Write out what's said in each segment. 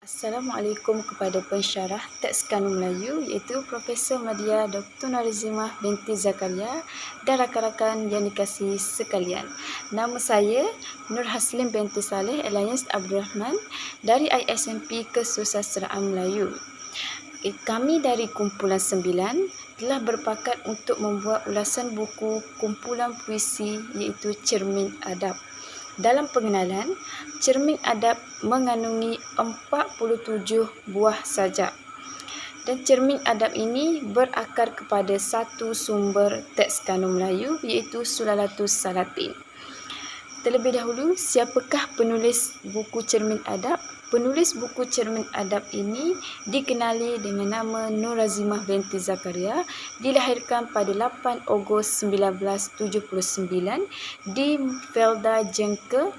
Assalamualaikum kepada pensyarah teks Kanun Melayu iaitu Profesor Madya Dr. Narizimah binti Zakaria dan rakan-rakan yang dikasihi sekalian. Nama saya Nur Haslim binti Saleh Alliance Abdul Rahman dari ISMP Kesusasteraan Melayu. Kami dari kumpulan 9 telah berpakat untuk membuat ulasan buku kumpulan puisi iaitu Cermin Adab. Dalam pengenalan, Cermin Adab mengandungi 47 buah sajak. Dan Cermin Adab ini berakar kepada satu sumber teks Kanun Melayu iaitu Sulalatus Salatin. Terlebih dahulu, siapakah penulis buku Cermin Adab? Penulis buku Cermin Adab ini dikenali dengan nama Nur Razimah binti Zakaria, dilahirkan pada 8 Ogos 1979 di Felda Jengke,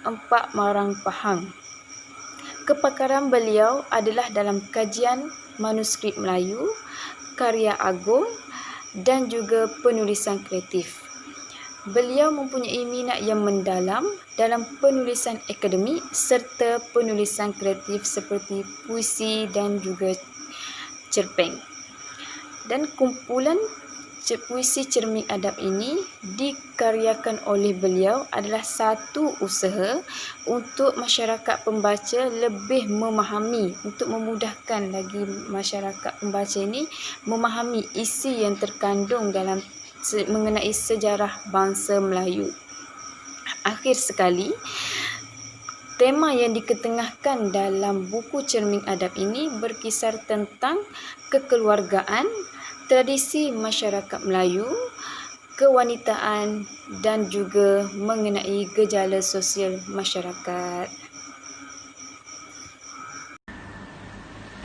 4 Marang, Pahang. Kepakaran beliau adalah dalam kajian manuskrip Melayu, karya agung dan juga penulisan kreatif. Beliau mempunyai minat yang mendalam dalam penulisan akademik serta penulisan kreatif seperti puisi dan juga cerpen. Dan kumpulan puisi Cermin Adab ini dikaryakan oleh beliau adalah satu usaha untuk masyarakat pembaca lebih memahami, untuk memudahkan lagi masyarakat pembaca ini memahami isi yang terkandung dalam mengenai sejarah bangsa Melayu. Akhir sekali, tema yang diketengahkan dalam buku Cermin Adab ini berkisar tentang kekeluargaan, tradisi masyarakat Melayu, kewanitaan dan juga mengenai gejala sosial masyarakat.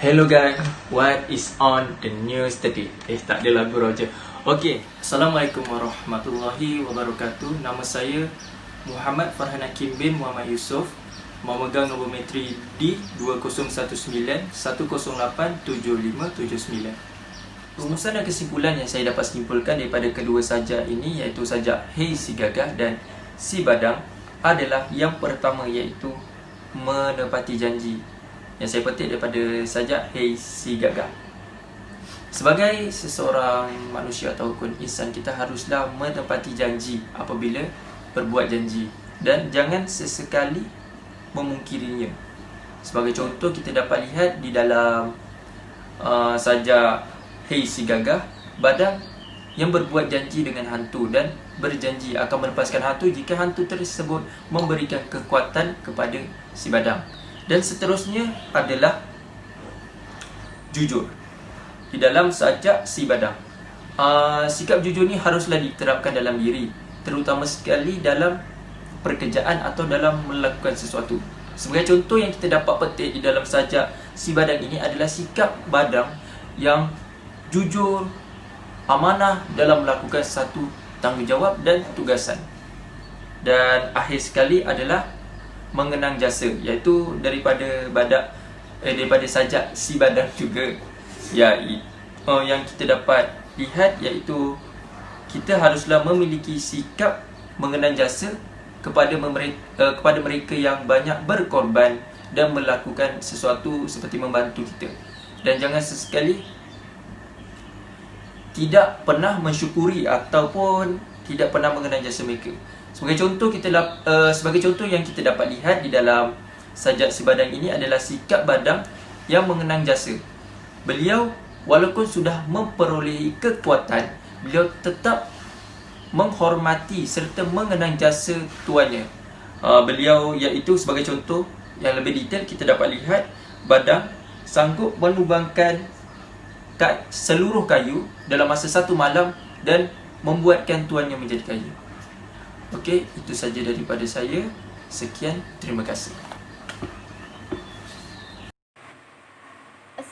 Hello guys, what is on the news today? Tak ada lagu Roger. Okey, Assalamualaikum warahmatullahi wabarakatuh. Nama saya Muhammad Farhan Hakim bin Muhammad Yusof, memegang nombor metri D2019-108-7579. Rumusan dan kesimpulan yang saya dapat simpulkan daripada kedua sajak ini, iaitu sajak Hei Si Gagah dan Si Badang, adalah yang pertama iaitu menepati janji, yang saya petik daripada sajak Hei Si Gagah. Sebagai seseorang manusia ataupun insan, kita haruslah menepati janji apabila berbuat janji dan jangan sesekali memungkirinya. Sebagai contoh, kita dapat lihat di dalam sajak Hei Si Gagah, Badang yang berbuat janji dengan hantu dan berjanji akan melepaskan hantu jika hantu tersebut memberikan kekuatan kepada si Badang. Dan seterusnya adalah jujur. Di dalam sajak Si Badang, sikap jujur ni haruslah diterapkan dalam diri, terutama sekali dalam pekerjaan atau dalam melakukan sesuatu. Sebagai contoh yang kita dapat petik di dalam sajak Si Badang ini adalah sikap Badang yang jujur, amanah dalam melakukan satu tanggungjawab dan tugasan. Dan akhir sekali adalah mengenang jasa, iaitu daripada sajak Si Badang juga. Yang kita dapat lihat iaitu kita haruslah memiliki sikap mengenang jasa kepada mereka yang banyak berkorban dan melakukan sesuatu seperti membantu kita. Dan jangan sesekali tidak pernah mensyukuri ataupun tidak pernah mengenang jasa mereka. Sebagai contoh yang kita dapat lihat di dalam sajak Si Badang ini adalah sikap Badang yang mengenang jasa. Beliau walaupun sudah memperolehi kekuatan, beliau tetap menghormati serta mengenang jasa tuannya. Beliau, iaitu sebagai contoh yang lebih detail, kita dapat lihat Badang sanggup menumbangkan seluruh kayu dalam masa satu malam dan membuatkan tuannya menjadi kaya. Okey, itu saja daripada saya. Sekian, terima kasih.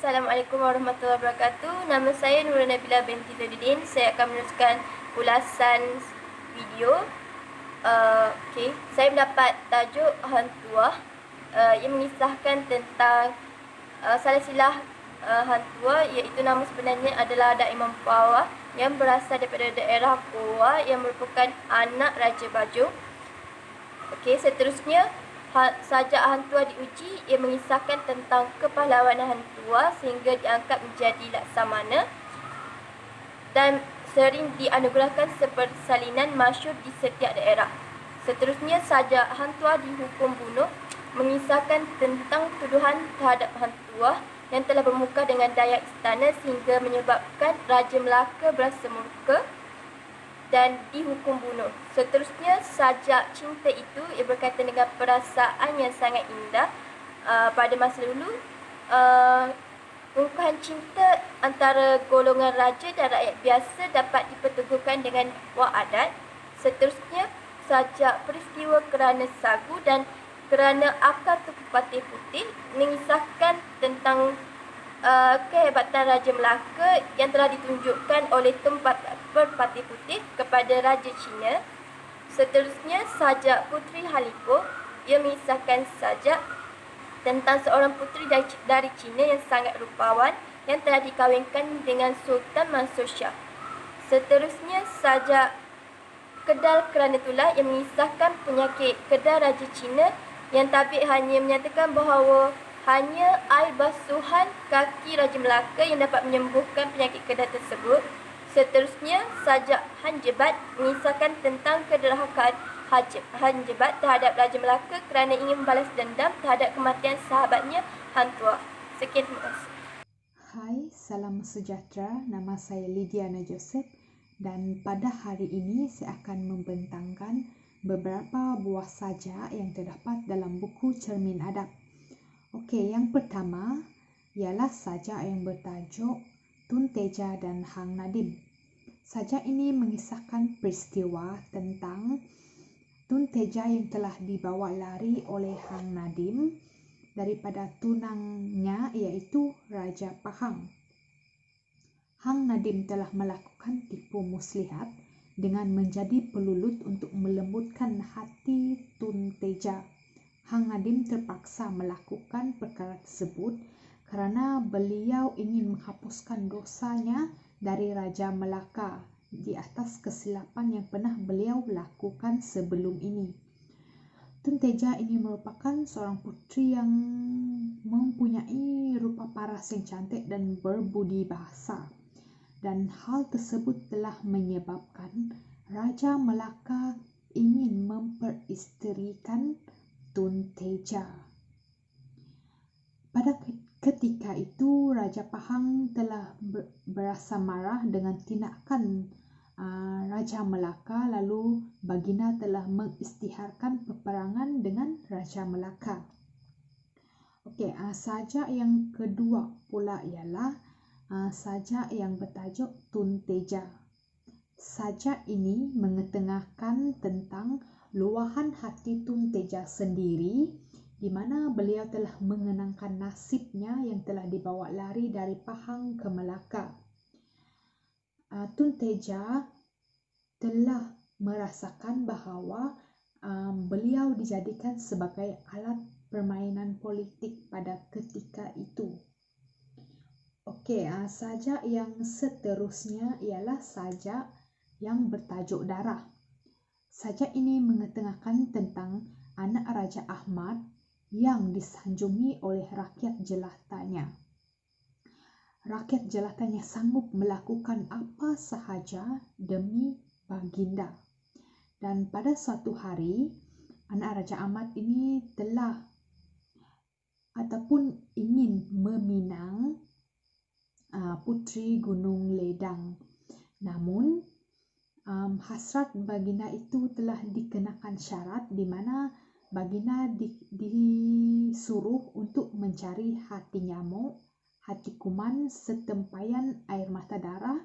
Assalamualaikum warahmatullahi wabarakatuh. Nama saya Nurul Nabila binti Zadidin. Saya akan meneruskan ulasan video. Saya mendapat tajuk Hantuah yang mengisahkan tentang silsilah Hantuah, iaitu nama sebenarnya adalah Daim Mempawah yang berasal daripada daerah Goa yang merupakan anak Raja Bajung. Seterusnya, sajak Hang Tuah diuji, ia mengisahkan tentang kepahlawanan Hang Tuah sehingga diangkat menjadi laksamana dan sering dianugerahkan seperti salinan masyhur di setiap daerah. Seterusnya, sajak Hang Tuah dihukum bunuh mengisahkan tentang tuduhan terhadap Hang Tuah yang telah bermuka dengan Dayak istana sehingga menyebabkan Raja Melaka berasa murka dan dihukum bunuh. Seterusnya, sajak cinta itu ia berkaitan dengan perasaan yang sangat indah pada masa dulu. Ungkapan cinta antara golongan raja dan rakyat biasa dapat diperteguhkan dengan buah adat. Seterusnya, sajak peristiwa kerana sagu dan kerana akar tubuh Patih Putih mengisahkan tentang kehebatan Raja Melaka yang telah ditunjukkan oleh tempat Patih Putih kepada Raja Cina. Seterusnya, sajak Puteri Halipo ia mengisahkan sajak tentang seorang puteri dari Cina yang sangat rupawan yang telah dikahwinkan dengan Sultan Mansur Shah. Seterusnya, sajak Kedal Kerana Tulah yang mengisahkan penyakit kedal Raja Cina yang tabik hanya menyatakan bahawa hanya air basuhan kaki Raja Melaka yang dapat menyembuhkan penyakit kedal tersebut. Seterusnya, sajak Hanjebat mengisahkan tentang kederhakaan Hanjebat terhadap Raja Melaka kerana ingin membalas dendam terhadap kematian sahabatnya Hang Tuah. Sekian, terima kasih. Hai, salam sejahtera. Nama saya Lidiana Joseph dan pada hari ini saya akan membentangkan beberapa buah sajak yang terdapat dalam buku Cermin Adab. Okey, yang pertama ialah sajak yang bertajuk Tun Teja dan Hang Nadim. Sajak ini mengisahkan peristiwa tentang Tun Teja yang telah dibawa lari oleh Hang Nadim daripada tunangnya iaitu Raja Pahang. Hang Nadim telah melakukan tipu muslihat dengan menjadi pelulut untuk melembutkan hati Tun Teja. Hang Nadim terpaksa melakukan perkara tersebut kerana beliau ingin menghapuskan dosanya dari Raja Melaka di atas kesilapan yang pernah beliau lakukan sebelum ini. Tun Teja ini merupakan seorang puteri yang mempunyai rupa paras yang cantik dan berbudi bahasa. Dan hal tersebut telah menyebabkan Raja Melaka ingin memperisterikan Tun Teja. Pada ketika itu, Raja Pahang telah berasa marah dengan tindakan Raja Melaka, lalu baginda telah mengisytiharkan peperangan dengan Raja Melaka. Okey, sajak yang kedua pula ialah sajak yang bertajuk Tun Teja. Sajak ini mengetengahkan tentang luahan hati Tun Teja sendiri di mana beliau telah mengenangkan nasibnya yang telah dibawa lari dari Pahang ke Melaka. Tun Teja telah merasakan bahawa beliau dijadikan sebagai alat permainan politik pada ketika itu. Okey, sajak yang seterusnya ialah sajak yang bertajuk Darah. Sajak ini mengetengahkan tentang anak Raja Ahmad yang disanjungi oleh rakyat jelatanya. Rakyat jelatanya sanggup melakukan apa sahaja demi baginda. Dan pada suatu hari, anak Raja Ahmad ini telah ataupun ingin meminang Puteri Gunung Ledang. Namun, hasrat baginda itu telah dikenakan syarat di mana baginda disuruh untuk mencari hati nyamuk, hati kuman, setempayan air mata darah,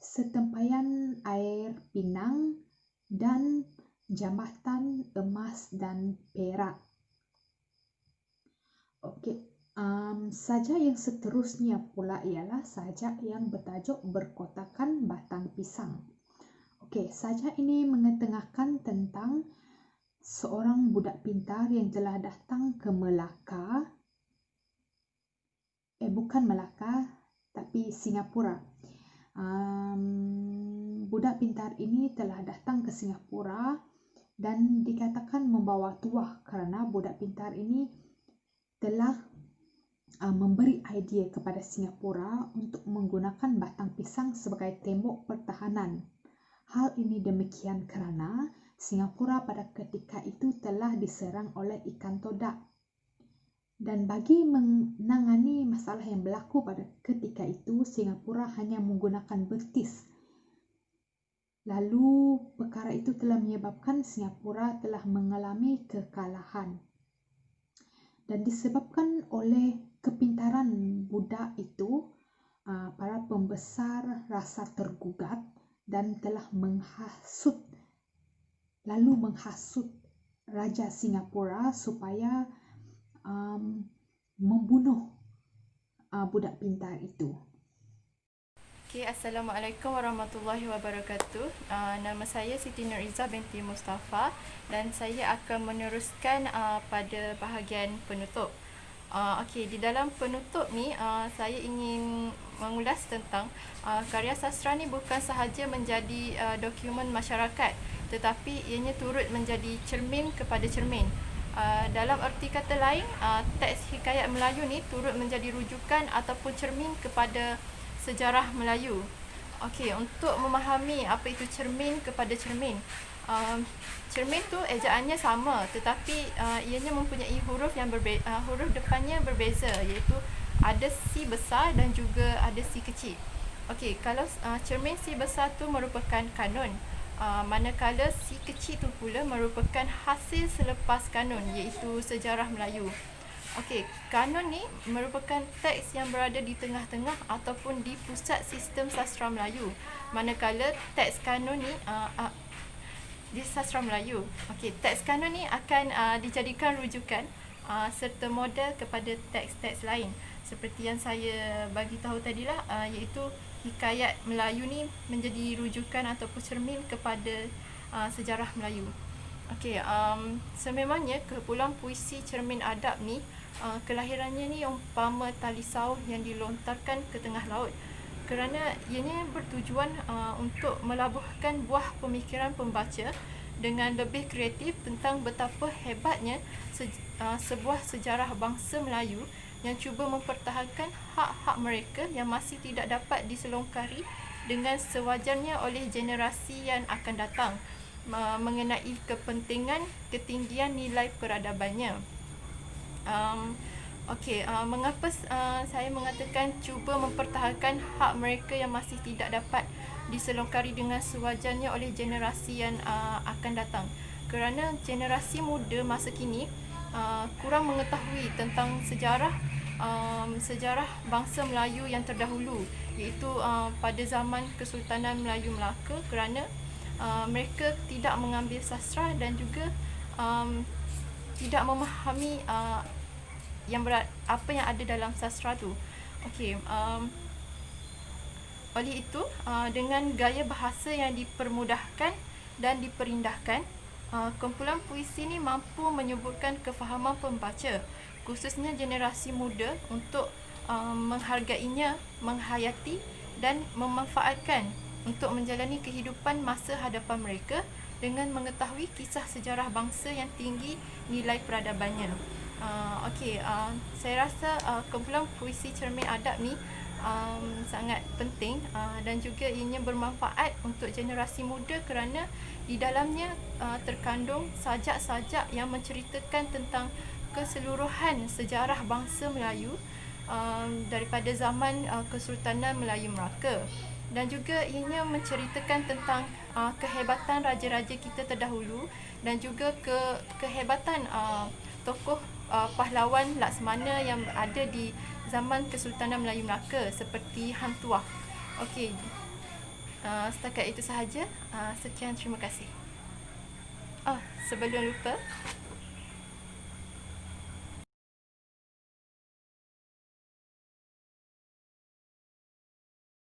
setempayan air pinang dan jambatan emas dan perak. Okey, sajak yang seterusnya pula ialah sajak yang bertajuk Berkotakan Batang Pisang. Okey, sajak ini mengetengahkan tentang seorang budak pintar yang telah datang ke Melaka. Bukan Melaka, tapi Singapura. Budak pintar ini telah datang ke Singapura dan dikatakan membawa tuah kerana budak pintar ini telah memberi idea kepada Singapura untuk menggunakan batang pisang sebagai tembok pertahanan. Hal ini demikian kerana Singapura pada ketika itu telah diserang oleh ikan todak. Dan bagi menangani masalah yang berlaku pada ketika itu, Singapura hanya menggunakan betis. Lalu perkara itu telah menyebabkan Singapura telah mengalami kekalahan. Dan disebabkan oleh kepintaran budak itu, para pembesar rasa tergugat dan telah menghasut Raja Singapura supaya membunuh budak pintar itu. Assalamualaikum warahmatullahi wabarakatuh. Nama saya Siti Nuriza binti Mustafa dan saya akan meneruskan pada bahagian penutup. Di dalam penutup ni saya ingin mengulas tentang karya sastra ni bukan sahaja menjadi dokumen masyarakat, tetapi ianya turut menjadi cermin kepada cermin. Dalam erti kata lain, teks hikayat Melayu ni turut menjadi rujukan ataupun cermin kepada sejarah Melayu. Untuk memahami apa itu cermin kepada cermin. Cermin tu ejaannya sama, tetapi ianya mempunyai huruf huruf depannya berbeza, iaitu ada si besar dan juga ada si kecil. Kalau cermin si besar tu merupakan kanun, manakala si kecil tu pula merupakan hasil selepas kanun, iaitu sejarah Melayu. Kanun ni merupakan teks yang berada di tengah-tengah ataupun di pusat sistem sastra Melayu, manakala teks kanun ni di sastra Melayu. Teks kanun ni akan dijadikan rujukan serta model kepada teks-teks lain. Seperti yang saya bagi tahu tadilah, iaitu hikayat Melayu ni menjadi rujukan ataupun cermin kepada sejarah Melayu. Sememangnya kumpulan puisi cermin adab ni kelahirannya ni umpama tali sauh yang dilontarkan ke tengah laut, kerana ianya bertujuan untuk melabuhkan buah pemikiran pembaca dengan lebih kreatif tentang betapa hebatnya sebuah sejarah bangsa Melayu yang cuba mempertahankan hak-hak mereka yang masih tidak dapat diselongkari dengan sewajarnya oleh generasi yang akan datang, mengenai kepentingan ketinggian nilai peradabannya. Mengapa saya mengatakan cuba mempertahankan hak mereka yang masih tidak dapat diselongkari dengan sewajarnya oleh generasi yang akan datang? Kerana generasi muda masa kini kurang mengetahui tentang sejarah bangsa Melayu yang terdahulu, iaitu pada zaman Kesultanan Melayu Melaka, kerana mereka tidak mengambil sastra dan juga tidak memahami apa yang ada dalam sastra tu. Oleh itu, dengan gaya bahasa yang dipermudahkan dan diperindahkan, kumpulan puisi ni mampu menyuburkan kefahaman pembaca, khususnya generasi muda, untuk menghargainya, menghayati dan memanfaatkan untuk menjalani kehidupan masa hadapan mereka dengan mengetahui kisah sejarah bangsa yang tinggi nilai peradabannya. Saya rasa kumpulan puisi cermin adab ni sangat penting dan juga ianya bermanfaat untuk generasi muda, kerana di dalamnya terkandung sajak-sajak yang menceritakan tentang keseluruhan sejarah bangsa Melayu daripada zaman Kesultanan Melayu Melaka, dan juga ianya menceritakan tentang kehebatan raja-raja kita terdahulu dan juga kehebatan tokoh pahlawan Laksmana yang ada di zaman Kesultanan Melayu Melaka seperti Hang Tuah. Setakat itu sahaja. Sekian, terima kasih. Sebelum lupa,